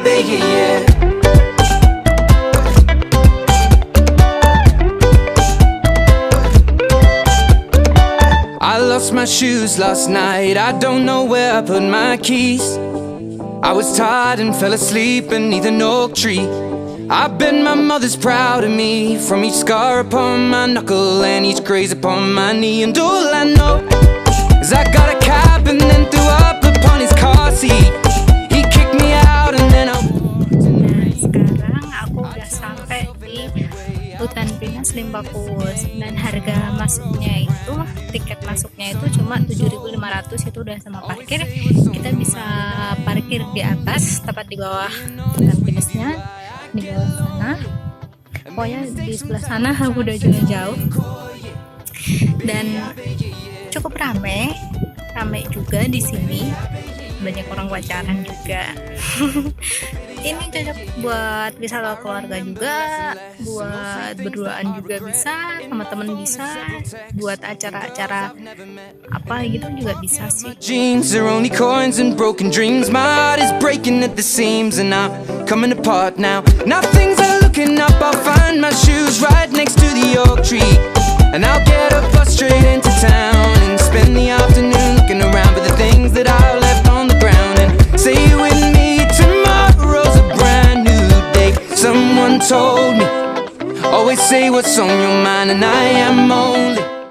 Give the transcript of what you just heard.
beg you, yeah. I lost my shoes last night, I don't know where I put my keys. I was tired and fell asleep beneath an oak tree. I bet my mother's proud of me, from each scar upon my knuckle and each graze upon my knee. And all I know is I got a cab and then threw up upon his car seat. He kicked me out and then Sekarang aku udah sampai di Hutan Pinus Limbakus dan harga masuknya itu, tiket masuknya itu cuma 7.500, itu udah sama parkir. Kita bisa parkir di atas, tepat di bawah Hutan Pinusnya, di bawah sana. Pokoknya di sebelah sana aku udah jauh dan cukup rame juga di sini. Banyak orang pacaran juga. Ini cocok buat wisata keluarga juga, buat berduaan juga bisa, sama temen bisa, buat acara-acara apa gitu juga bisa sih. jeans are only coins and broken dreams. My heart is breaking at the seams and I'm coming apart now. Now things are looking up, I'll find my shoes right next to the oak tree, and I'll get a bus straight into town and spend the afternoon looking around for the things that I left on the ground. And say with me, tomorrow's a brand new day. Someone told me, always say what's on your mind, and I am only